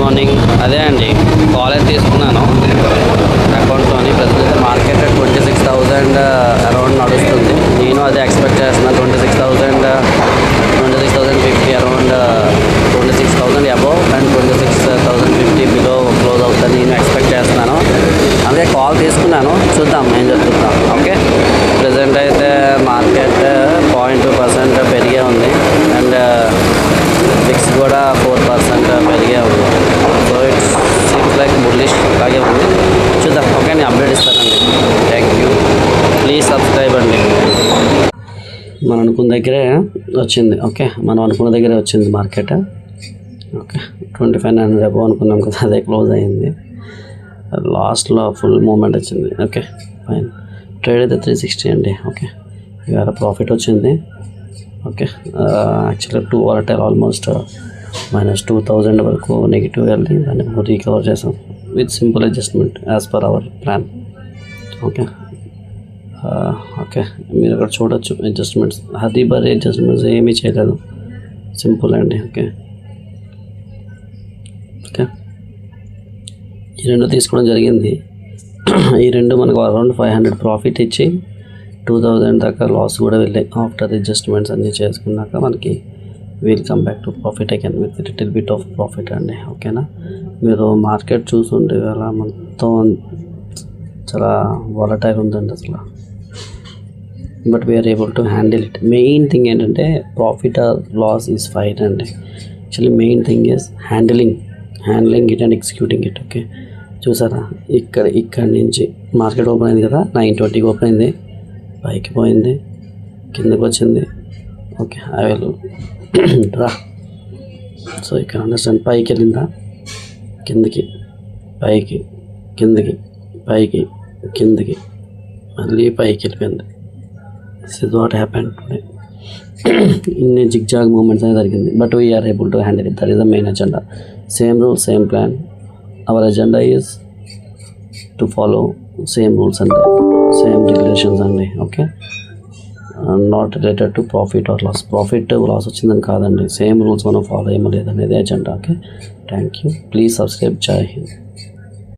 Morning. అదే అండి college తీసుకున్నాను అకౌంట్లోని. ప్రజెంట్ మార్కెట్ 26,000 అరౌండ్ నడుస్తుంది. నేను అదే ఎక్స్పెక్ట్ చేస్తున్నాను. 26,050 around 26,000 above and 26,050 below close అవుతుంది నేను ఎక్స్పెక్ట్ చేస్తున్నాను. అందుకే కాల్ తీసుకున్నాను, చూద్దాం ఏం జరుగుతుందాం. ఓకే, ప్రజెంట్ అయితే మార్కెట్ 0.2% పెరిగే ఉంది అండ్ ఫిక్స్ కూడా 4% పెరిగే ఉంది. So it's seems like bullish అలాగే ఉంది. చూద్దాం. ఓకే, నేను అప్డేట్ ఇస్తానండి. Thank you. ప్లీజ్ సబ్స్క్రైబ్ అండి. మనం అనుకున్న దగ్గరే వచ్చింది. ఓకే, మనం అనుకున్న దగ్గరే వచ్చింది మార్కెట్. ఓకే, 2500 అబోవ్ అనుకున్నాం కదా, అదే క్లోజ్ అయింది. లాస్ట్లో ఫుల్ మూమెంట్ వచ్చింది. Okay fine. ట్రేడ్ అయితే 360 అండి. ఓకే, ఇవాళ ప్రాఫిట్ వచ్చింది. ఓకే, యాక్చువల్గా 2 వాలటైల్ ఆల్మోస్ట్ -2,000 వరకు నెగిటివ్ వెళ్ళి దాన్ని రీకవర్ చేసాం with simple adjustment as per our plan. Okay okay, మీరు అక్కడ చూడొచ్చు అడ్జస్ట్మెంట్స్. హరీ బరీ అడ్జస్ట్మెంట్స్ ఏమీ చేయలేదు, సింపుల్ అండి. ఓకే ఓకే, ఈ రెండు తీసుకోవడం జరిగింది. ఈ రెండు మనకు అరౌండ్ 500 ప్రాఫిట్ ఇచ్చి 2,000 దాకా లాస్ కూడా వెళ్ళాయి. ఆఫ్టర్ అడ్జస్ట్మెంట్స్ అన్నీ చేసుకున్నాక మనకి we'll come back to profit again with little bit of profit అండి. ఓకేనా, మీరు మార్కెట్ చూస్తుంటే ఇవాళ మొత్తం చాలా వాలటైల్ ఉందండి అసలు. But we're able to handle it. Main thing ఏంటంటే profit or loss is fine అండి. Actually main thing is handling it and executing it. Okay, చూసారా, ఇక్కడ నుంచి మార్కెట్ ఓపెన్ అయింది కదా, 920కి ఓపెన్ అయింది, పైకి పోయింది, కిందకి వచ్చింది. Okay, I will draw. So ఇక్కడ అండర్స్టాండ్, పైకి వెళ్ళిందా, కిందకి, పైకి, కిందకి, పైకి, కిందకి, మళ్ళీ పైకి వెళ్ళిపోయింది. This is what happened today. ఇన్ని జిగ్జాగ్ మూమెంట్స్ అనేది జరిగింది. But we're able to handle it. That is the main agenda. Same rule, same plan. Our agenda is to follow same rules and same regulations అండి. Okay, not related to profit or loss. Profit loss వచ్చిందని కాదండి, same rules మనం follow అయ్యలేదనేది agenda. Okay, thank you. Please subscribe. జై హింద్.